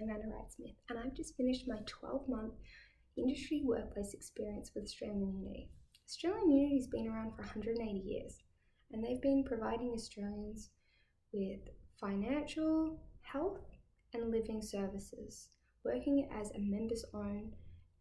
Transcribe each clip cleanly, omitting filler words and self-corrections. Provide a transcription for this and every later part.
I'm Anna Wright-Smith, and I've just finished my 12-month industry workplace experience with Australian Unity. Australian Unity has been around for 180 years, and they've been providing Australians with financial, health, and living services, working as a members-owned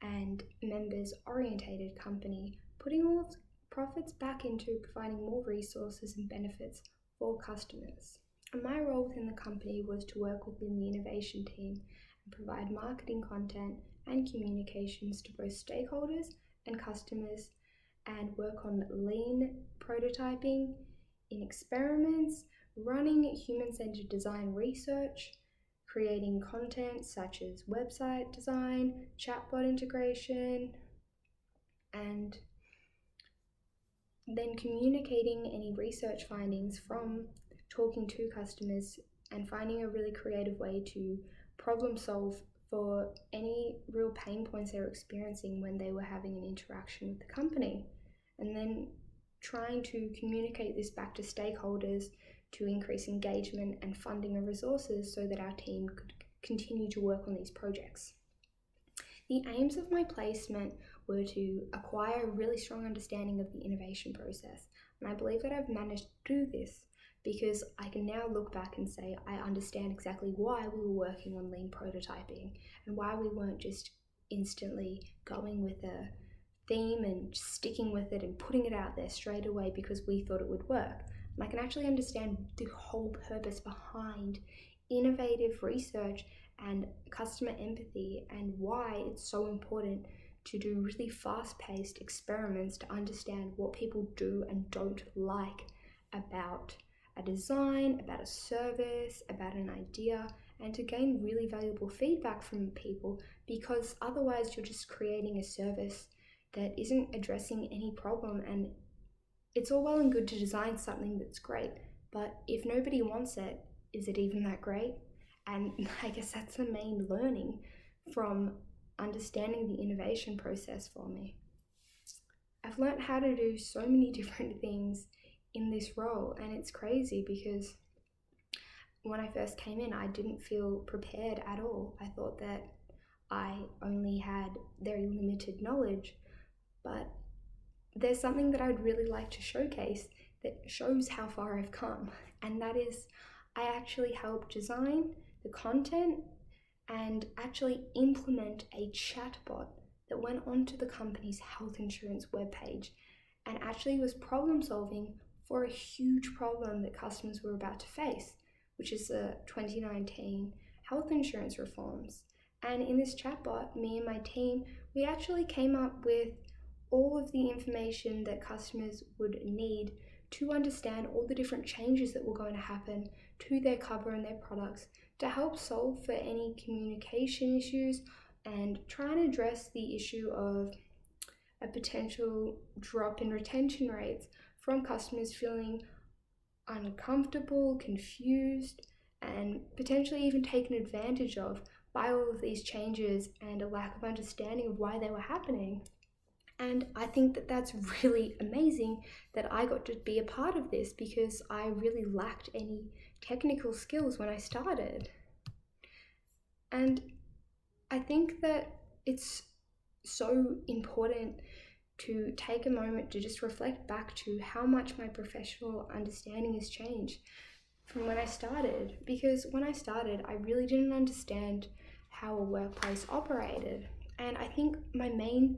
and members-orientated company, putting all of the profits back into providing more resources and benefits for customers. And my role within the company was to work within the innovation team and provide marketing content and communications to both stakeholders and customers, and work on lean prototyping in experiments, running human-centered design research, creating content such as website design, chatbot integration, and then communicating any research findings from talking to customers and finding a really creative way to problem solve for any real pain points they were experiencing when they were having an interaction with the company. And then trying to communicate this back to stakeholders to increase engagement and funding of resources so that our team could continue to work on these projects. The aims of my placement were to acquire a really strong understanding of the innovation process, and I believe that I've managed to do this because I can now look back and say I understand exactly why we were working on lean prototyping and why we weren't just instantly going with a theme and sticking with it and putting it out there straight away because we thought it would work. And I can actually understand the whole purpose behind innovative research and customer empathy and why it's so important to do really fast-paced experiments to understand what people do and don't like about a design, about a service, about an idea, and to gain really valuable feedback from people, because otherwise you're just creating a service that isn't addressing any problem. And it's all well and good to design something that's great, but if nobody wants it, is it even that great? And I guess that's the main learning from understanding the innovation process for me. I've learned how to do so many different things in this role, and it's crazy because when I first came in, I didn't feel prepared at all. I thought that I only had very limited knowledge, but there's something that I'd really like to showcase that shows how far I've come, and that is I actually helped design the content and actually implement a chatbot that went onto the company's health insurance webpage and actually was problem solving for a huge problem that customers were about to face, which is the 2019 health insurance reforms. And in this chatbot, me and my team, we actually came up with all of the information that customers would need to understand all the different changes that were going to happen to their cover and their products, to help solve for any communication issues and try and address the issue of a potential drop in retention rates from customers feeling uncomfortable, confused, and potentially even taken advantage of by all of these changes and a lack of understanding of why they were happening. And I think that that's really amazing that I got to be a part of this, because I really lacked any technical skills when I started. And I think that it's so important to take a moment to just reflect back to how much my professional understanding has changed from when I started. Because when I started, I really didn't understand how a workplace operated. And I think my main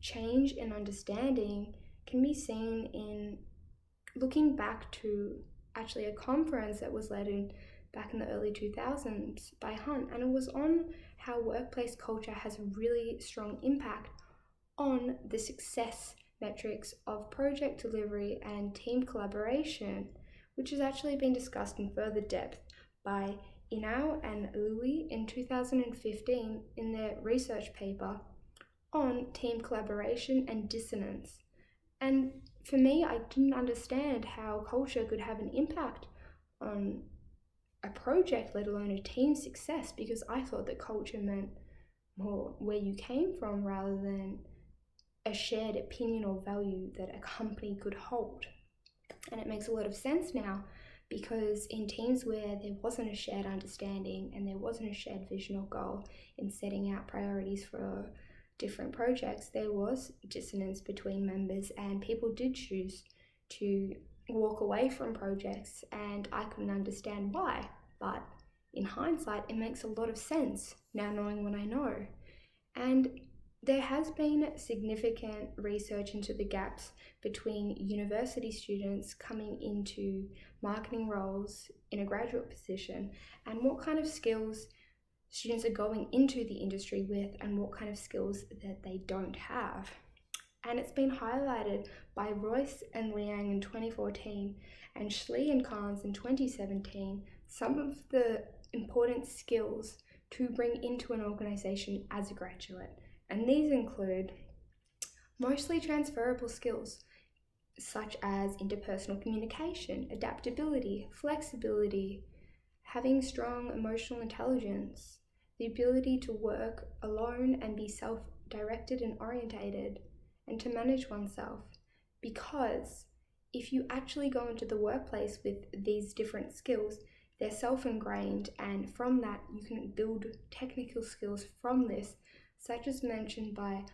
change in understanding can be seen in looking back to actually a conference that was led back in the early 2000s by Hunt, and it was on how workplace culture has a really strong impact on the success metrics of project delivery and team collaboration, which has actually been discussed in further depth by Inau and Louis in 2015 in their research paper on team collaboration and dissonance. And for me, I didn't understand how culture could have an impact on a project, let alone a team success, because I thought that culture meant more where you came from rather than a shared opinion or value that a company could hold. And it makes a lot of sense now because in teams where there wasn't a shared understanding and there wasn't a shared vision or goal in setting out priorities for different projects, there was dissonance between members and people did choose to walk away from projects, and I couldn't understand why. But in hindsight, it makes a lot of sense now knowing what I know. And there has been significant research into the gaps between university students coming into marketing roles in a graduate position and what kind of skills students are going into the industry with and what kind of skills that they don't have. And it's been highlighted by Royce and Liang in 2014 and Schlee and Carnes in 2017, some of the important skills to bring into an organisation as a graduate. And these include mostly transferable skills, such as interpersonal communication, adaptability, flexibility, having strong emotional intelligence, the ability to work alone and be self-directed and orientated, and to manage oneself. Because if you actually go into the workplace with these different skills, they're self-ingrained, and from that you can build technical skills from this, such as mentioned by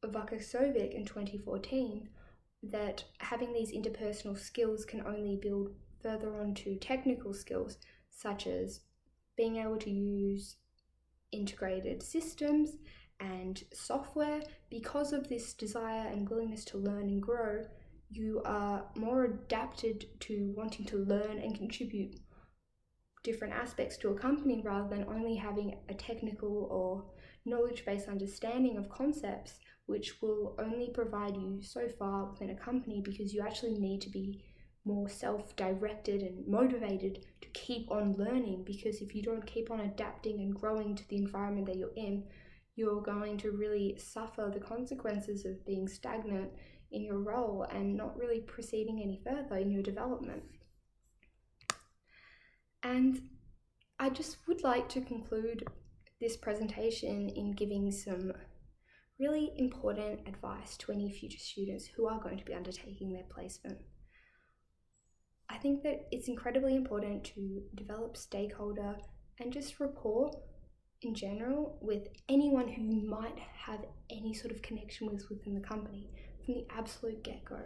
Vukasovic in 2014, that having these interpersonal skills can only build further onto technical skills, such as being able to use integrated systems and software. Because of this desire and willingness to learn and grow, you are more adapted to wanting to learn and contribute different aspects to a company rather than only having a technical or knowledge-based understanding of concepts, which will only provide you so far within a company, because you actually need to be more self-directed and motivated to keep on learning. Because if you don't keep on adapting and growing to the environment that you're in, you're going to really suffer the consequences of being stagnant in your role and not really proceeding any further in your development. And I just would like to conclude this presentation in giving some really important advice to any future students who are going to be undertaking their placement. I think that it's incredibly important to develop stakeholder and just rapport in general with anyone who you might have any sort of connection with within the company from the absolute get-go.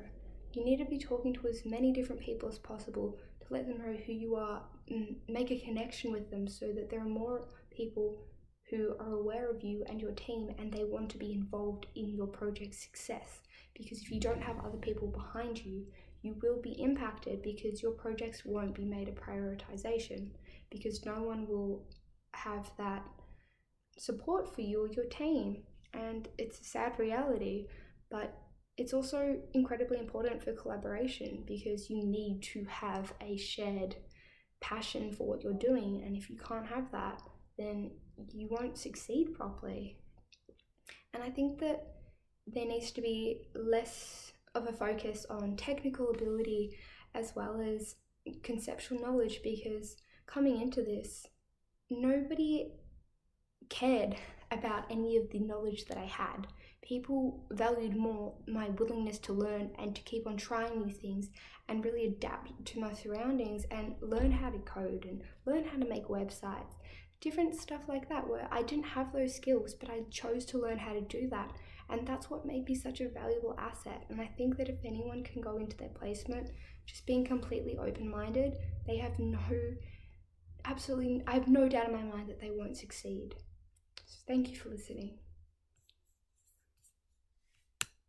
You need to be talking to as many different people as possible to let them know who you are and make a connection with them, so that there are more people who are aware of you and your team and they want to be involved in your project's success. Because if you don't have other people behind you, you will be impacted, because your projects won't be made a prioritization, because no one will have that support for you or your team. And it's a sad reality, but it's also incredibly important for collaboration, because you need to have a shared passion for what you're doing, and if you can't have that, then you won't succeed properly. And I think that there needs to be less of a focus on technical ability as well as conceptual knowledge, because coming into this, nobody cared about any of the knowledge that I had. People valued more my willingness to learn and to keep on trying new things and really adapt to my surroundings and learn how to code and learn how to make websites, different stuff like that, where I didn't have those skills, but I chose to learn how to do that. And that's what made me such a valuable asset. And I think that if anyone can go into their placement just being completely open-minded, they have I have no doubt in my mind that they won't succeed. So thank you for listening.